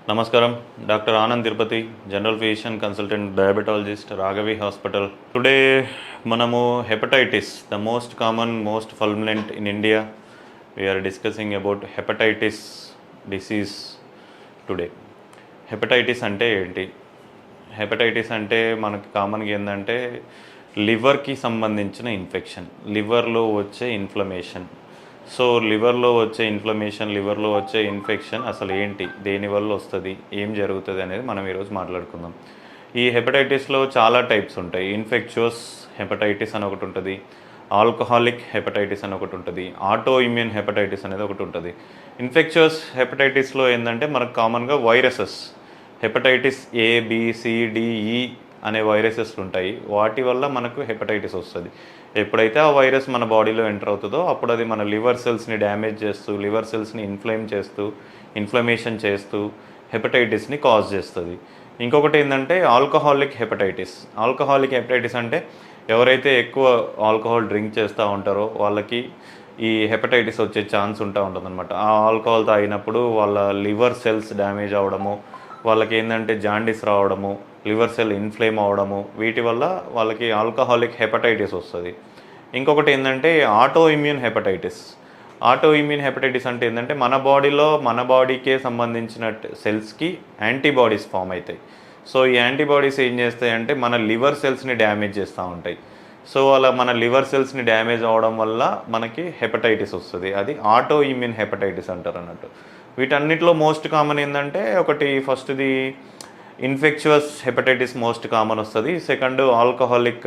Namaskaram, Dr. Anand Tirupati, General Physician Consultant Diabetologist, Raghavi Hospital. Today, Manamu hepatitis, the most common, most fulminant in India. We are discussing about hepatitis disease today. Hepatitis అంటే ఏంటి? Hepatitis అంటే మనకి కామన్గా ఏంటంటే లివర్కి సంబంధించిన infection, లివర్లో వచ్చే inflammation. So లివర్లో వచ్చే ఇన్ఫ్లమేషన్, లివర్లో వచ్చే ఇన్ఫెక్షన్ అసలు ఏంటి, దేనివల్ల వస్తుంది, ఏం జరుగుతుంది అనేది మనం ఈరోజు మాట్లాడుకుందాం. ఈ హెపటైటిస్లో చాలా టైప్స్ ఉంటాయి. ఇన్ఫెక్చువస్ హెపటైటిస్ అని ఒకటి ఉంటుంది, ఆల్కహాలిక్ హెపటైటిస్ అని ఒకటి ఉంటుంది, ఆటో ఇమ్యూన్ హెపటైటిస్ అనేది ఒకటి ఉంటుంది. ఇన్ఫెక్చువస్ హెపటైటిస్లో ఏంటంటే మనకు కామన్గా viruses, hepatitis A, B, C, D, E అనే వైరసెస్ ఉంటాయి. వాటి వల్ల మనకు హెపటైటిస్ వస్తుంది. ఎప్పుడైతే ఆ వైరస్ మన బాడీలో ఎంటర్ అవుతుందో అప్పుడు అది మన లివర్ సెల్స్ని డ్యామేజ్ చేస్తూ, లివర్ సెల్స్ని ఇన్ఫ్లమేషన్ చేస్తూ హెపటైటిస్ని కాజ్ చేస్తుంది. ఇంకొకటి ఏంటంటే ఆల్కహాలిక్ హెపటైటిస్. ఆల్కహాలిక్ హెపటైటిస్ అంటే ఎవరైతే ఎక్కువ ఆల్కహాల్ డ్రింక్ చేస్తూ ఉంటారో వాళ్ళకి ఈ హెపటైటిస్ వచ్చే ఛాన్స్ ఉంటుంది అనమాట. ఆ ఆల్కహాల్ తాగినప్పుడు వాళ్ళ లివర్ సెల్స్ డ్యామేజ్ అవ్వడము, వాళ్ళకి ఏంటంటే జాండీస్ రావడము, లివర్ సెల్ ఇన్ఫ్లేమ్ అవ్వడము, వీటి వల్ల వాళ్ళకి ఆల్కహాలిక్ హెపటైటిస్ వస్తుంది. ఇంకొకటి ఏంటంటే auto immune hepatitis. Auto immune hepatitis అంటే ఏంటంటే మన బాడీకే సంబంధించిన సెల్స్కి యాంటీబాడీస్ ఫామ్ అవుతాయి. సో ఈ యాంటీబాడీస్ ఏం చేస్తాయంటే మన లివర్ సెల్స్ని డ్యామేజ్ చేస్తూ ఉంటాయి. సో అలా మన లివర్ సెల్స్ని డ్యామేజ్ అవ్వడం వల్ల మనకి హెపటైటిస్ వస్తుంది. అది ఆటో ఇమ్యూన్ హెపటైటిస్ అంటారు అన్నట్టు. వీటన్నిటిలో మోస్ట్ కామన్ ఏంటంటే ఒకటి ఫస్ట్ది ఇన్ఫెక్చువస్ హెపటైటిస్ మోస్ట్ కామన్ వస్తుంది. సెకండ్ ఆల్కహాలిక్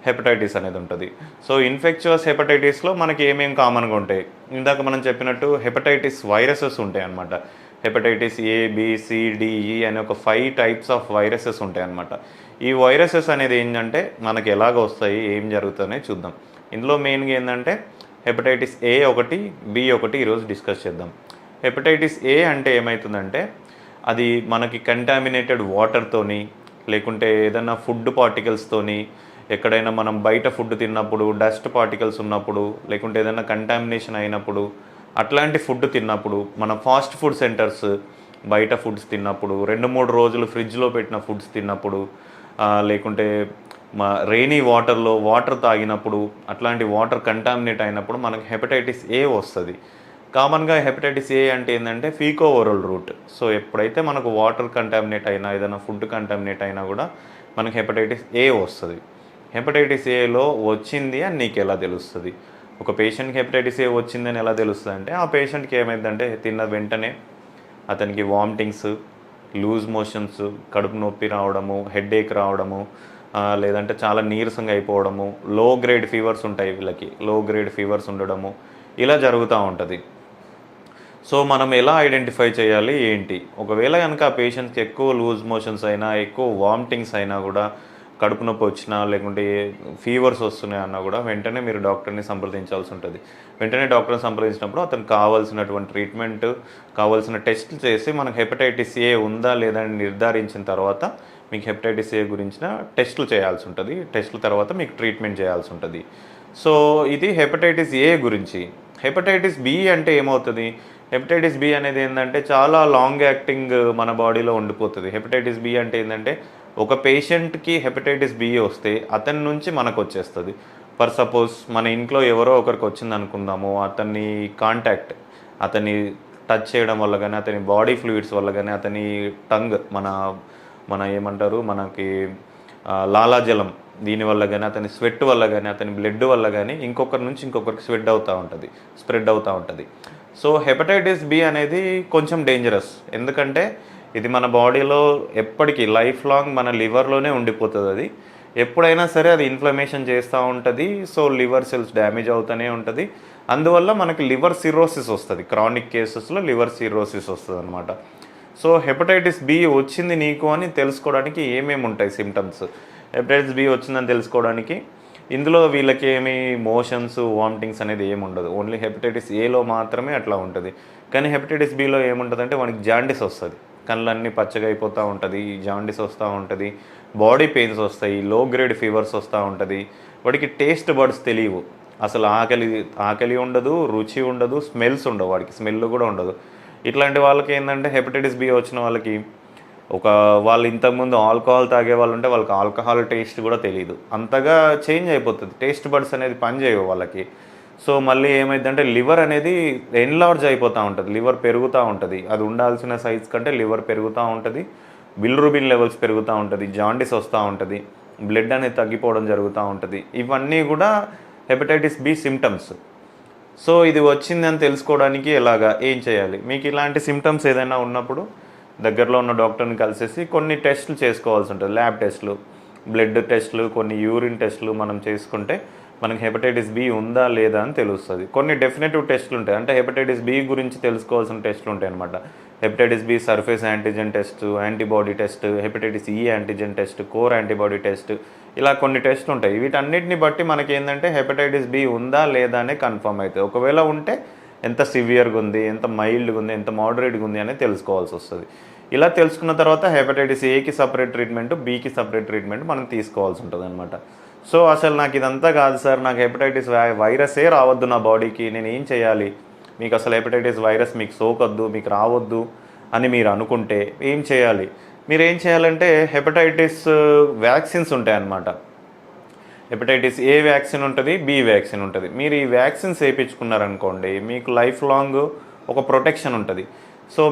హెపటైటిస్ అనేది ఉంటుంది. సో ఇన్ఫెక్చువస్ హెపటైటిస్లో మనకి ఏమేమి కామన్గా ఉంటాయి, ఇందాక మనం చెప్పినట్టు హెపటైటిస్ వైరసెస్ ఉంటాయి అన్నమాట. Hepatitis A, B, C, D, E అనే ఒక 5 టైప్స్ ఆఫ్ వైరసెస్ ఉంటాయి అన్నమాట. ఈ వైరసెస్ అనేది ఏంటంటే మనకి ఎలాగ వస్తాయి, ఏం జరుగుతుందనే చూద్దాం. ఇందులో మెయిన్గా ఏంటంటే హెపటైటిస్ ఏ ఒకటి, బి ఒకటి ఈరోజు డిస్కస్ చేద్దాం. హెపటైటిస్ ఏ అంటే ఏమవుతుందంటే అది మనకి కంటామినేటెడ్ వాటర్తోని, లేకుంటే ఏదైనా ఫుడ్ పార్టికల్స్తోని, ఎక్కడైనా మనం బయట ఫుడ్ తిన్నప్పుడు డస్ట్ పార్టికల్స్ ఉన్నప్పుడు, లేకుంటే ఏదైనా కంటామినేషన్ అయినప్పుడు, అట్లాంటి ఫుడ్ తిన్నప్పుడు, మన ఫాస్ట్ ఫుడ్ సెంటర్స్ బయట ఫుడ్స్ తిన్నప్పుడు, 2-3 రోజులు ఫ్రిడ్జ్లో పెట్టిన ఫుడ్స్ తిన్నప్పుడు, లేకుంటే రెయినీ వాటర్ తాగినప్పుడు, అట్లాంటి వాటర్ కంటామినేట్ అయినప్పుడు మనకి హెపటైటిస్ ఏ వస్తుంది. కామన్గా హెపటైటిస్ ఏ అంటే ఏంటంటే ఫీకో ఓరల్ రూట్. సో ఎప్పుడైతే మనకు వాటర్ కంటామినేట్ అయినా, ఏదైనా ఫుడ్ కంటామినేట్ అయినా కూడా మనకి హెపటైటిస్ ఏ వస్తుంది. హెపటైటిస్ ఏలో వచ్చింది అని నీకు ఎలా తెలుస్తుంది? ఒక పేషెంట్కి హెపటైటిస్ ఏ వచ్చిందని ఎలా తెలుస్తుంది అంటే ఆ పేషెంట్కి ఏమైందంటే తిన్న వెంటనే అతనికి వామిటింగ్స్, లూజ్ మోషన్స్, కడుపు నొప్పి రావడము, హెడేక్ రావడము, లేదంటే చాలా నీరసంగా అయిపోవడము, లో గ్రేడ్ ఫీవర్స్ ఉంటాయి వీళ్ళకి, లో గ్రేడ్ ఫీవర్స్ ఉండడము, ఇలా జరుగుతూ ఉంటుంది. సో మనం ఎలా ఐడెంటిఫై చేయాలి ఏంటి? ఒకవేళ కనుక ఆ పేషెంట్కి ఎక్కువ లూజ్ మోషన్స్ అయినా, ఎక్కువ వామిటింగ్స్ అయినా కూడా, కడుపు నొప్పి వచ్చినా, లేకుంటే ఫీవర్స్ వస్తున్నాయి అన్నా కూడా వెంటనే మీరు డాక్టర్ని సంప్రదించాల్సి ఉంటుంది. వెంటనే డాక్టర్ని సంప్రదించినప్పుడు అతనికి కావాల్సినటువంటి ట్రీట్మెంట్, కావాల్సిన టెస్టులు చేసి మనకు హెపటైటిస్ ఏ ఉందా లేదా అని నిర్ధారించిన తర్వాత మీకు హెపటైటిస్ ఏ గురించిన టెస్టులు చేయాల్సి ఉంటుంది. టెస్టుల తర్వాత మీకు ట్రీట్మెంట్ చేయాల్సి ఉంటుంది. సో ఇది హెపటైటిస్ ఏ గురించి. హెపటైటిస్ బి అంటే ఏమవుతుంది? హెపటైటిస్ బి అనేది ఏంటంటే చాలా లాంగ్ యాక్టింగ్ మన బాడీలో ఉండిపోతుంది. హెపటైటిస్ బి అంటే ఏంటంటే ఒక పేషెంట్కి హెపటైటిస్ బి వస్తే అతని నుంచి మనకు వచ్చేస్తుంది. ఫర్ సపోజ్ మన ఇంట్లో ఎవరో ఒకరికి వచ్చింది అనుకుందాము, అతన్ని టచ్ చేయడం వల్ల కానీ, అతని బాడీ ఫ్లూయిడ్స్ వల్ల కానీ, అతని టంగ్ మన ఏమంటారు మనకి లాలాజలం దీనివల్ల కానీ, అతని స్వెట్ వల్ల కానీ, అతని బ్లడ్ వల్ల కానీ ఇంకొకరి నుంచి ఇంకొకరికి స్ప్రెడ్ అవుతూ ఉంటుంది. సో హెపటైటిస్ బి అనేది కొంచెం డేంజరస్. ఎందుకంటే ఇది మన బాడీలో ఎప్పటికీ లైఫ్ లాంగ్ మన లివర్లోనే ఉండిపోతుంది. అది ఎప్పుడైనా సరే అది ఇన్ఫ్లమేషన్ చేస్తూ ఉంటుంది. సో లివర్ సెల్స్ డ్యామేజ్ అవుతూనే ఉంటుంది. అందువల్ల మనకి లివర్ సిరోసిస్ వస్తుంది. క్రానిక్ కేసెస్లో లివర్ సిరోసిస్ వస్తుంది అనమాట. సో హెపటైటిస్ బి వచ్చింది నీకు అని తెలుసుకోవడానికి ఏమేమి ఉంటాయి సిమ్టమ్స్? హెపటైటిస్ బి వచ్చిందని తెలుసుకోవడానికి ఇందులో వీళ్ళకి ఏమి మోషన్స్, వామిటింగ్స్ అనేది ఏమి ఉండదు. ఓన్లీ హెపటైటిస్ ఏలో మాత్రమే అట్లా ఉంటుంది. కానీ హెపటైటిస్ బిలో ఏముంటుంది అంటే మనకి జాండిస్ వస్తుంది, కళ్ళన్నీ పచ్చగా అయిపోతూ ఉంటుంది, జాండిస్ వస్తూ ఉంటుంది, బాడీ పెయిన్స్ వస్తాయి, లో గ్రేడ్ ఫీవర్స్ వస్తూ ఉంటుంది. వాడికి టేస్ట్ బర్డ్స్ తెలియవు, అసలు ఆకలి ఉండదు, రుచి ఉండదు, స్మెల్స్ ఉండవు, వాడికి స్మెల్ కూడా ఉండదు. ఇట్లాంటి వాళ్ళకి ఏంటంటే హెపటైటిస్ బి వచ్చిన వాళ్ళకి వాళ్ళు ఇంతకుముందు ఆల్కహాల్ తాగే వాళ్ళు ఉంటే వాళ్ళకి ఆల్కహాల్ టేస్ట్ కూడా తెలియదు, అంతగా చేంజ్ అయిపోతుంది, టేస్ట్ బడ్స్ అనేది పనిచేయవు వాళ్ళకి. సో మళ్ళీ ఏమైందంటే లివర్ అనేది ఎన్లార్జ్ అయిపోతూ ఉంటుంది, లివర్ పెరుగుతూ ఉంటుంది, అది ఉండాల్సిన సైజ్ కంటే లివర్ పెరుగుతూ ఉంటుంది, బిల్రూబిన్ లెవెల్స్ పెరుగుతూ ఉంటుంది, జాండిస్ వస్తూ ఉంటుంది, బ్లడ్ అనేది తగ్గిపోవడం జరుగుతూ ఉంటుంది. ఇవన్నీ కూడా హెపటైటిస్ బి సిమ్టమ్స్. సో ఇది వచ్చిందని తెలుసుకోవడానికి ఏం చేయాలి? మీకు ఇలాంటి సిమ్టమ్స్ ఏదైనా ఉన్నప్పుడు దగ్గరలో ఉన్న డాక్టర్ని కలిసేసి కొన్ని టెస్టులు చేసుకోవాల్సి ఉంటుంది, ల్యాబ్ టెస్టులు, బ్లడ్ టెస్టులు, కొన్ని యూరిన్ టెస్టులు మనం చేసుకుంటే మనకి హెపటైటిస్ బి ఉందా లేదా అని తెలుస్తుంది. కొన్ని డెఫినెటివ్ టెస్టులు ఉంటాయి, అంటే హెపటైటిస్ బి గురించి తెలుసుకోవాల్సిన టెస్టులు ఉంటాయి అనమాట. Hepatitis B surface antigen test, antibody test, hepatitis E antigen test, core antibody test, ఇలా కొన్ని టెస్టులు ఉంటాయి. వీటన్నిటిని బట్టి మనకి ఏంటంటే హెపటైటిస్ బి ఉందా లేదా అనే కన్ఫర్మ్ అవుతుంది. ఒకవేళ ఉంటే ఎంత సివియర్గా ఉంది, ఎంత మైల్డ్గా ఉంది, ఎంత మోడరేట్గా ఉంది అనేది తెలుసుకోవాల్సి వస్తుంది. ఇలా తెలుసుకున్న తర్వాత హెపటైటిస్ ఏకి సపరేట్ ట్రీట్మెంట్, బీకి సపరేట్ ట్రీట్మెంట్ మనం తీసుకోవాల్సి ఉంటుంది అనమాట. సో అసలు నాకు ఇదంతా కాదు సార్, నాకు హెపటైటిస్ వైరసే రావద్దు నా బాడీకి, నేను ఏం చేయాలి? మీకు అసలు హెపటైటిస్ వైరస్ మీకు సోకొద్దు, మీకు రావద్దు అని మీరు అనుకుంటే ఏం చేయాలి? మీరు ఏం చేయాలంటే హెపటైటిస్ వ్యాక్సిన్స్ ఉంటాయన్నమాట. హెపటైటిస్ ఏ వ్యాక్సిన్ ఉంటుంది, బి వ్యాక్సిన్ ఉంటుంది. మీరు ఈ వ్యాక్సిన్స్ వేయించుకున్నారనుకోండి, మీకు లైఫ్ లాంగ్ ఒక ప్రొటెక్షన్ ఉంటుంది. సో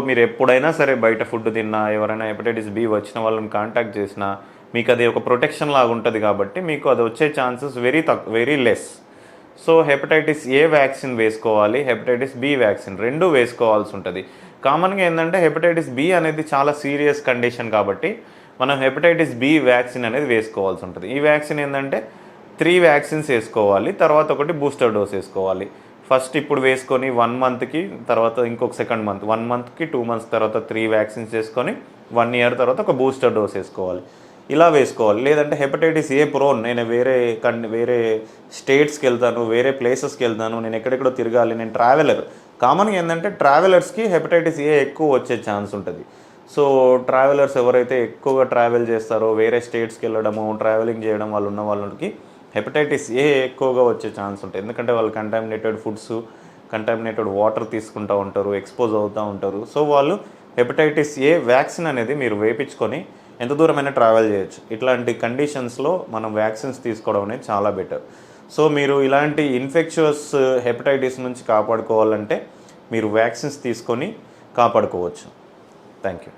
మీరు ఎప్పుడైనా సరే బయట ఫుడ్ తిన్నా, ఎవరైనా హెపటైటిస్ బి వచ్చిన వాళ్ళని కాంటాక్ట్ చేసినా మీకు అది ఒక ప్రొటెక్షన్ లాగా ఉంటుంది, కాబట్టి మీకు అది వచ్చే chances very less. So hepatitis A vaccine వేసుకోవాలి, హెపటైటిస్ బి వ్యాక్సిన్ రెండు వేసుకోవాల్సి ఉంటుంది. కామన్గా ఏంటంటే హెపటైటిస్ బి అనేది చాలా సీరియస్ కండిషన్ కాబట్టి మనం హెపటైటిస్ బి వ్యాక్సిన్ అనేది వేసుకోవాల్సి ఉంటుంది. ఈ వ్యాక్సిన్ ఏంటంటే 3 వ్యాక్సిన్స్ వేసుకోవాలి, తర్వాత ఒకటి బూస్టర్ డోస్ వేసుకోవాలి. ఫస్ట్ ఇప్పుడు వేసుకొని 1 మంత్కి, తర్వాత ఇంకొక సెకండ్ మంత్, 1 మంత్కి 2 మంత్స్ తర్వాత 3 వ్యాక్సిన్స్ వేసుకొని 1 ఇయర్ తర్వాత ఒక బూస్టర్ డోస్ వేసుకోవాలి. ఇలా వేసుకోవాలి. లేదంటే హెపటైటిస్ ఏ ప్రోన్, నేను వేరే స్టేట్స్కి వెళ్తాను, వేరే ప్లేసెస్కి వెళ్తాను, నేను ఎక్కడెక్కడో తిరగాలి, నేను ట్రావెలర్. కామన్గా ఏంటంటే ట్రావెలర్స్కి హెపటైటిస్ ఏ ఎక్కువ వచ్చే ఛాన్స్ ఉంటుంది. సో ట్రావెలర్స్ ఎవరైతే ఎక్కువగా ట్రావెల్ చేస్తారో, వేరే స్టేట్స్కి వెళ్ళడము, ట్రావెలింగ్ చేయడం వాళ్ళు ఉన్న వాళ్ళకి హెపటైటిస్ ఏ ఎక్కువగా వచ్చే ఛాన్స్ ఉంటుంది. ఎందుకంటే వాళ్ళు కంటామినేటెడ్ ఫుడ్స్, కంటామినేటెడ్ వాటర్ తీసుకుంటూ ఉంటారు, ఎక్స్పోజ్ అవుతూ ఉంటారు. సో వాళ్ళు హెపటైటిస్ ఏ వ్యాక్సిన్ అనేది మీరు వేయించుకొని ఎంత దూరమైనా ట్రావెల్ చేయొచ్చు. ఇట్లాంటి కండిషన్స్లో మనం వ్యాక్సిన్స్ తీసుకోవడం అనేది చాలా బెటర్. సో మీరు ఇలాంటి ఇన్ఫెక్షియస్ హెపటైటిస్ నుంచి కాపాడుకోవాలంటే మీరు వ్యాక్సిన్స్ తీసుకొని కాపాడుకోవచ్చు. Thank you.